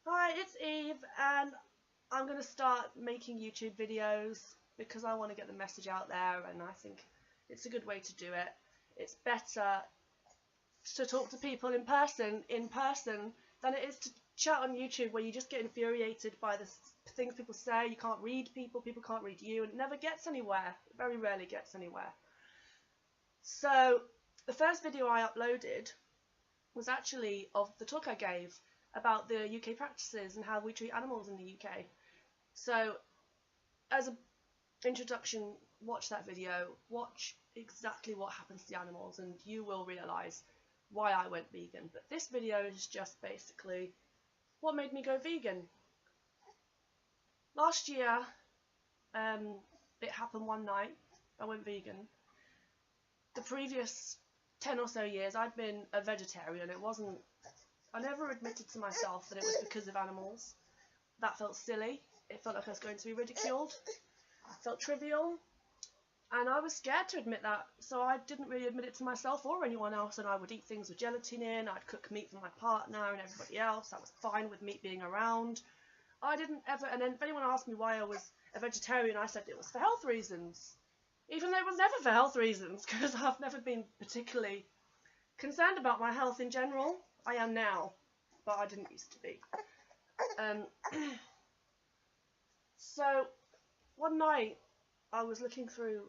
Hi, it's Eve, and I'm going to start making YouTube videos because I want to get the message out there, and I think it's a good way to do it. It's better to talk to people in person than it is to chat on YouTube where you just get infuriated by the things people say. You can't read people, people can't read you, and it never gets anywhere. It very rarely gets anywhere. So the first video I uploaded was actually of the talk I gave about the UK practices and how we treat animals in the UK. So as an introduction, watch that video, watch exactly what happens to the animals, and you will realise why I went vegan. But this video is just basically what made me go vegan. Last year, it happened one night, I went vegan. The previous 10 or so years I'd been a vegetarian. I never admitted to myself that it was because of animals. That felt silly. It felt like I was going to be ridiculed. It felt trivial. And I was scared to admit that, so I didn't really admit it to myself or anyone else, and I would eat things with gelatin in, I'd cook meat for my partner and everybody else. That was fine with meat being around. I didn't ever, and then if anyone asked me why I was a vegetarian, I said it was for health reasons. Even though it was never for health reasons, because I've never been particularly concerned about my health in general. I am now, but I didn't used to be. So one night I was looking through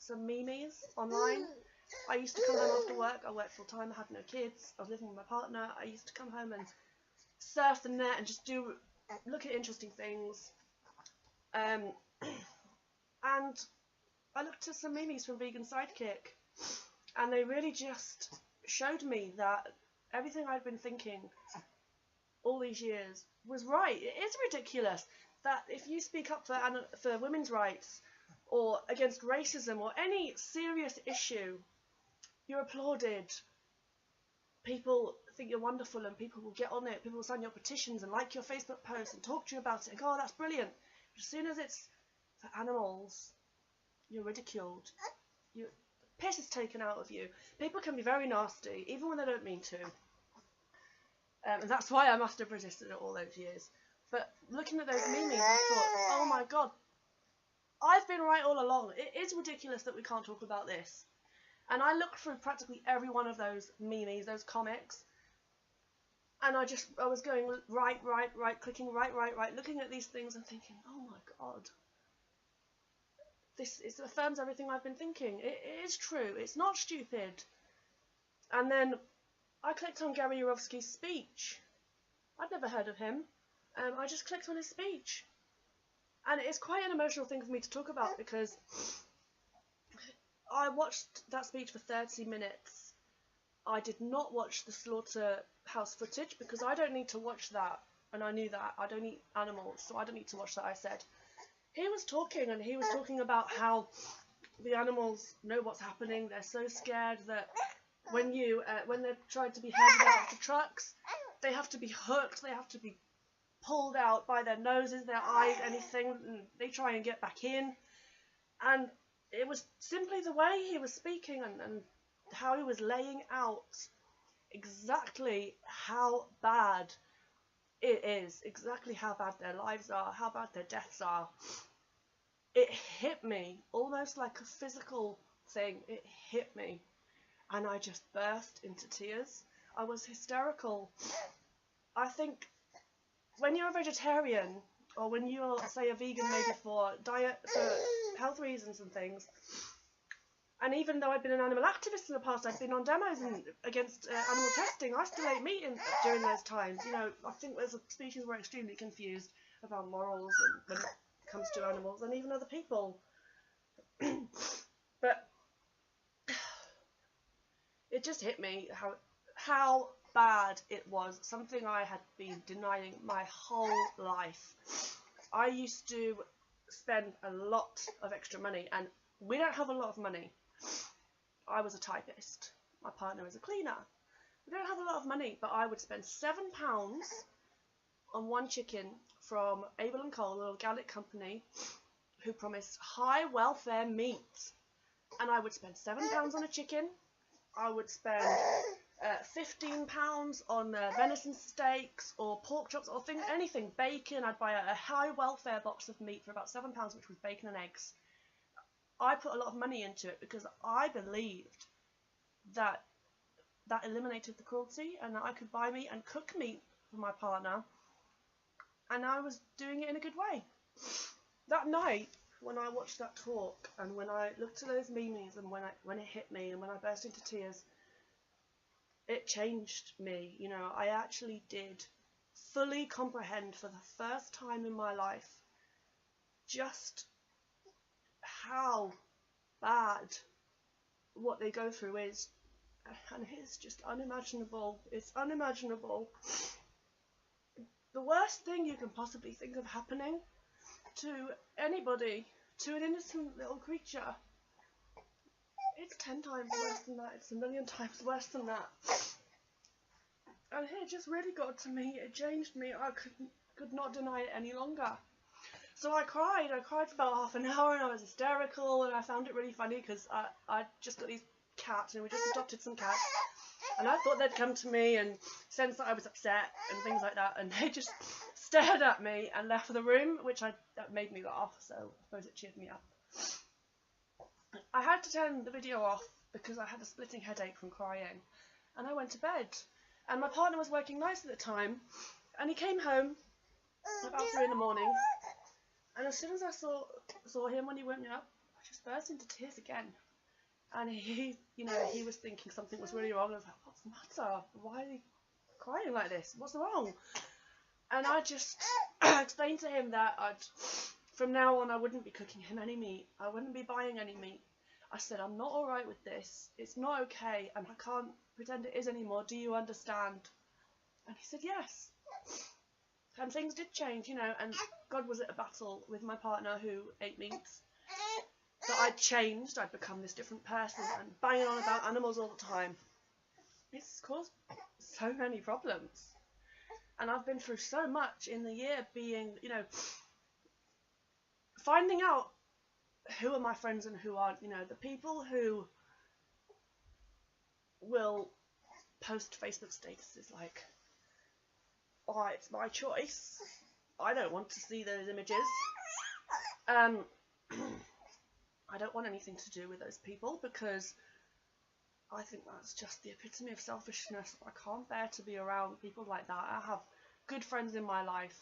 some memes online. I used to come home after work. I worked full time. I had no kids. I was living with my partner. I used to come home and surf the net and just look at interesting things. And I looked at some memes from Vegan Sidekick, and they really just showed me that everything I'd been thinking all these years was right. It is ridiculous that if you speak up for women's rights or against racism or any serious issue, you're applauded. People think you're wonderful and people will get on it. People will sign your petitions and like your Facebook posts and talk to you about it and go, oh, that's brilliant. But as soon as it's for animals, you're ridiculed. The piss is taken out of you. People can be very nasty, even when they don't mean to. And that's why I must have resisted it all those years. But looking at those memes, I thought, oh my god, I've been right all along. It is ridiculous that we can't talk about this. And I looked through practically every one of those memes, those comics, and I was going right, clicking right, looking at these things and thinking, oh my god, this affirms everything I've been thinking. It is true. It's not stupid. And then I clicked on Gary Yourofsky's speech. I'd never heard of him. I just clicked on his speech. And it's quite an emotional thing for me to talk about because I watched that speech for 30 minutes. I did not watch the slaughterhouse footage because I don't need to watch that. And I knew that. I don't eat animals, so I don't need to watch that, I said. He was talking, and he was talking about how the animals know what's happening. They're so scared that when they're trying to be herded out of the trucks, they have to be hooked, they have to be pulled out by their noses, their eyes, anything, and they try and get back in. And it was simply the way he was speaking and how he was laying out exactly how bad it is, exactly how bad their lives are, how bad their deaths are. It hit me almost like a physical thing. It hit me, and I just burst into tears. I was hysterical. I think when you're a vegetarian, or when you're, say, a vegan maybe for health reasons and things, and even though I've been an animal activist in the past, I've been on demos against animal testing, I still ate meat during those times. You know, I think as a species we're extremely confused about morals and when it comes to animals and even other people. But it just hit me how bad it was, something I had been denying my whole life. I used to spend a lot of extra money, and we don't have a lot of money. I was a typist. My partner is a cleaner. We don't have a lot of money, but I would spend £7 on one chicken from Abel & Cole, an organic company who promised high welfare meat. And I would spend £7 on a chicken. I would spend £15 on venison steaks or pork chops or anything, bacon. I'd buy a high welfare box of meat for about £7, which was bacon and eggs. I put a lot of money into it because I believed that eliminated the cruelty, and that I could buy meat and cook meat for my partner, and I was doing it in a good way. That night, when I watched that talk, and when I looked at those memes, and when it hit me, and when I burst into tears, it changed me. You know, I actually did fully comprehend for the first time in my life just how bad what they go through is, and it's just unimaginable. It's unimaginable. The worst thing you can possibly think of happening to anybody, to an innocent little creature, it's 10 times worse than that. It's a million times worse than that. And it just really got to me. It changed me. I could not deny it any longer. So I cried for about half an hour, and I was hysterical, and I found it really funny because I just got these cats, and we just adopted some cats, and I thought they'd come to me and sense that I was upset and things like that, and they just stared at me and left the room, that made me laugh, so I suppose it cheered me up. I had to turn the video off because I had a splitting headache from crying, and I went to bed, and my partner was working nights at the time, and he came home about 3 in the morning, and as soon as I saw him when he woke me up, I just burst into tears again. And he was thinking something was really wrong. I was like, what's the matter? Why are you crying like this? What's wrong? And I just explained to him that from now on, I wouldn't be cooking him any meat. I wouldn't be buying any meat. I said, I'm not alright with this. It's not okay, and I can't pretend it is anymore. Do you understand? And he said, yes. And things did change, you know, and God was at a battle with my partner who ate meat. That I'd changed, I'd become this different person and banging on about animals all the time. It's caused so many problems. And I've been through so much in the year being, you know, finding out who are my friends and who aren't, you know, the people who will post Facebook statuses like, oh, it's my choice. I don't want to see those images. I don't want anything to do with those people because I think that's just the epitome of selfishness. I can't bear to be around people like that. I have good friends in my life,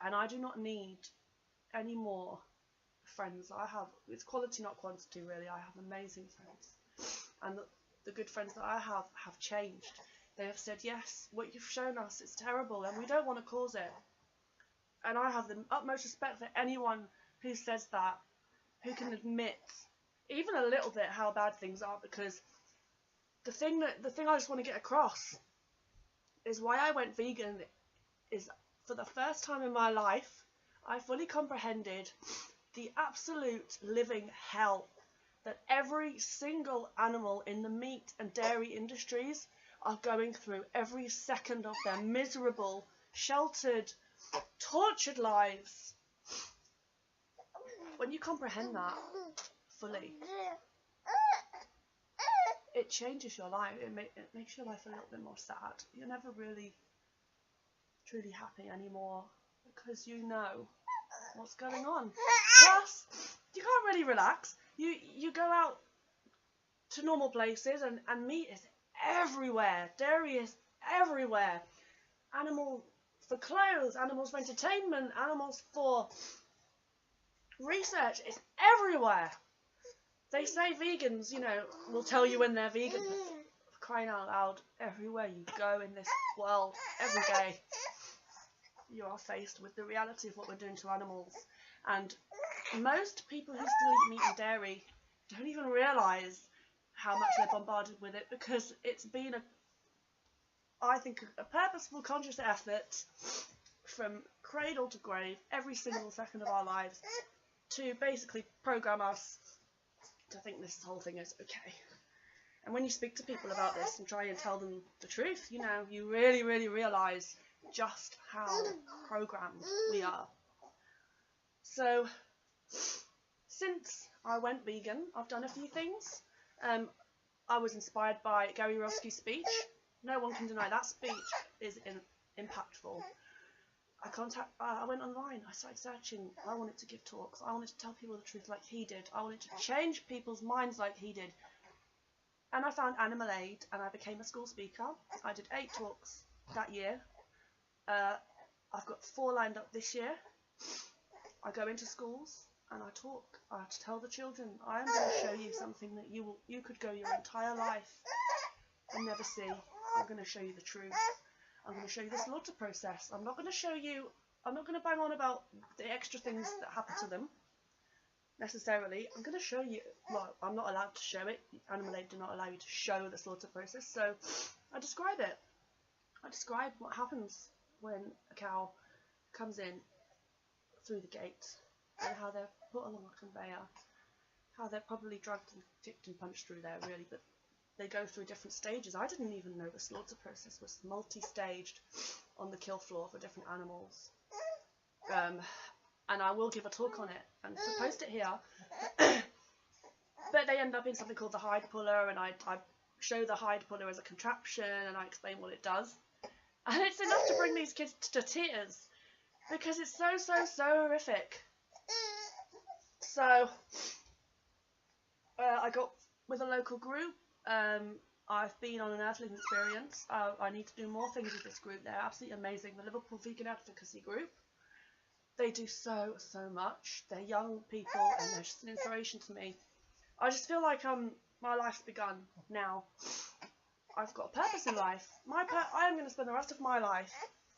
and I do not need any more friends. It's quality, not quantity, really. I have amazing friends, and the good friends that I have changed. They have said, yes, what you've shown us is terrible, and we don't want to cause it. And I have the utmost respect for anyone who says that, who can admit even a little bit how bad things are, because the thing I just want to get across is why I went vegan is, for the first time in my life, I fully comprehended the absolute living hell that every single animal in the meat and dairy industries are going through every second of their miserable, sheltered, tortured lives. When you comprehend that fully, it changes your life. It makes your life a little bit more sad. You're never really truly happy anymore because you know what's going on. Plus, you can't really relax. You go out to normal places and meat is everywhere. Dairy is everywhere. Animals for clothes, animals for entertainment, animals for research, it's everywhere. They say vegans, you know, will tell you when they're vegan, but for crying out loud, everywhere you go in this world, every day, you are faced with the reality of what we're doing to animals. And most people who still eat meat and dairy don't even realise how much they're bombarded with it, because it's been I think a purposeful, conscious effort from cradle to grave, every single second of our lives, to basically program us to think this whole thing is okay. And when you speak to people about this and try and tell them the truth, you know, you really, really realise just how programmed we are. So, since I went vegan, I've done a few things. I was inspired by Gary Yourofsky's speech. No one can deny that speech is impactful. I went online, I started searching. I wanted to give talks. I wanted to tell people the truth like he did. I wanted to change people's minds like he did. And I found Animal Aid, and I became a school speaker. I did 8 talks that year. I've got 4 lined up this year. I go into schools and I talk. I tell the children, I am going to show you something that you could go your entire life and never see. I'm going to show you the truth. I'm going to show you the slaughter process. I'm not going to bang on about the extra things that happen to them necessarily. I'm going to show you, well, I'm not allowed to show it. Animal Aid do not allow you to show the slaughter process, so I describe it. I describe what happens when a cow comes in through the gate, and how they're put on a conveyor, how they're probably drugged and kicked and punched through there, really, but they go through different stages. I didn't even know the slaughter process was multi-staged on the kill floor for different animals. And I will give a talk on it and post it here. But they end up in something called the hide puller, and I show the hide puller as a contraption, and I explain what it does. And it's enough to bring these kids to tears, because it's so horrific. So I got with a local group. I've been on an Earthling experience. I need to do more things with this group. They're absolutely amazing. The Liverpool Vegan Advocacy Group. They do so much. They're young people and they're just an inspiration to me. I just feel like my life's begun now. I've got a purpose in life. I am going to spend the rest of my life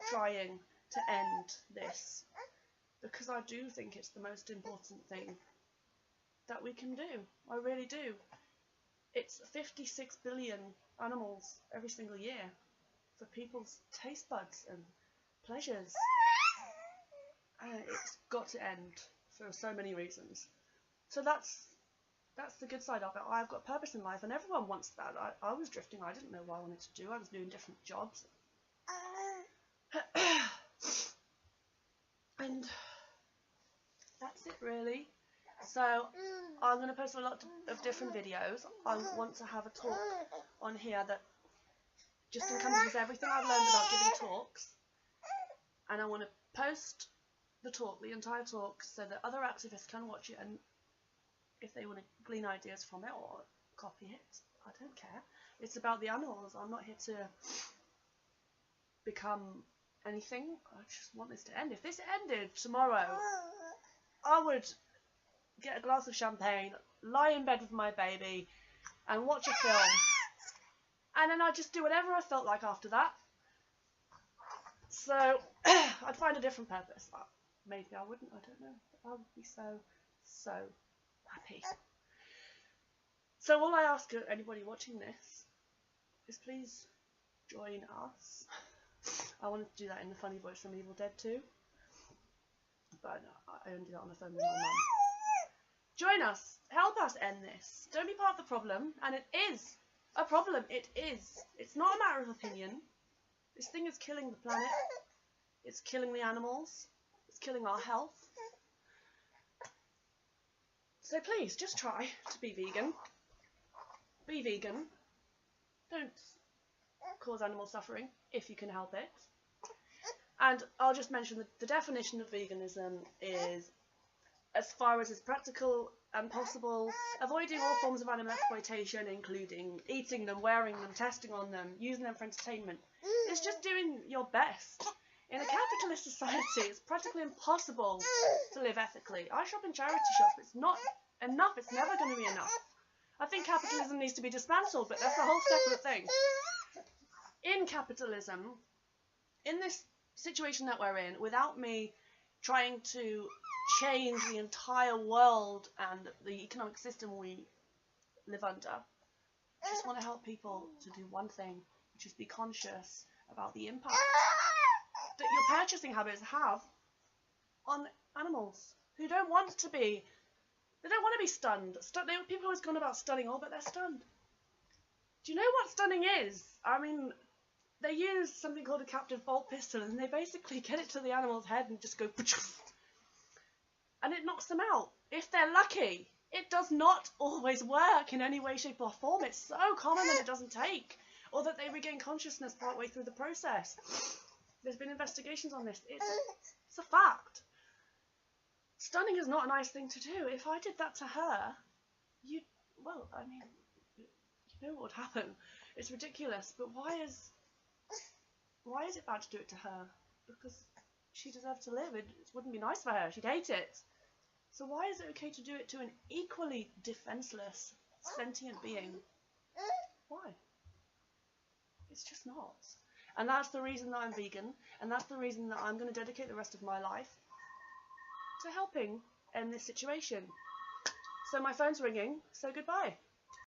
trying to end this, because I do think it's the most important thing that we can do. I really do. It's 56 billion animals every single year for people's taste buds and pleasures. It's got to end for so many reasons. So that's the good side of it. I've got purpose in life, and everyone wants that. I was drifting. I didn't know what I wanted to do. I was doing different jobs. And that's it, really. So I'm going to post a lot of different videos. I want to have a talk on here that just encompasses everything I've learned about giving talks. And I want to post the talk, the entire talk, so that other activists can watch it, and if they want to glean ideas from it or copy it, I don't care. It's about the animals. I'm not here to become anything. I just want this to end. If this ended tomorrow, I would get a glass of champagne, lie in bed with my baby, and watch a film. And then I'd just do whatever I felt like after that. So I'd find a different purpose. Maybe I wouldn't, I don't know. I would be so happy. So all I ask of anybody watching this is please join us. I wanted to do that in the funny voice from Evil Dead 2, but no, I only did that on the phone with my mum. Join us. Help us end this. Don't be part of the problem. And it is a problem. It is. It's not a matter of opinion. This thing is killing the planet. It's killing the animals. It's killing our health. So please, just try to be vegan. Be vegan. Don't cause animal suffering if you can help it. And I'll just mention that the definition of veganism is, as far as is practical and possible, avoiding all forms of animal exploitation, including eating them, wearing them, testing on them, using them for entertainment. It's just doing your best. In a capitalist society, it's practically impossible to live ethically. I shop in charity shops, but it's not enough. It's never going to be enough. I think capitalism needs to be dismantled, but that's a whole separate thing. In capitalism, in this situation that we're in, without me trying to change the entire world and the economic system we live under, I just want to help people to do one thing, which is be conscious about the impact that your purchasing habits have on animals who don't want to be, they don't want to be stunned. People always gone about stunning, but they're stunned. Do you know what stunning is? I mean, they use something called a captive bolt pistol, and they basically get it to the animal's head and just go, and it knocks them out. If they're lucky, It does not always work in any way, shape or form. It's so common that it doesn't take, or that they regain consciousness partway through the process. There's been investigations on this. It's a fact. Stunning is not a nice thing to do. If I did that to her, you know what would happen. It's ridiculous, but why is it bad to do it to her? Because she deserves to live. It wouldn't be nice for her. She'd hate it. So why is it okay to do it to an equally defenseless, sentient being? Why? It's just not. And that's the reason that I'm vegan, and that's the reason that I'm going to dedicate the rest of my life to helping end this situation. So my phone's ringing, so goodbye.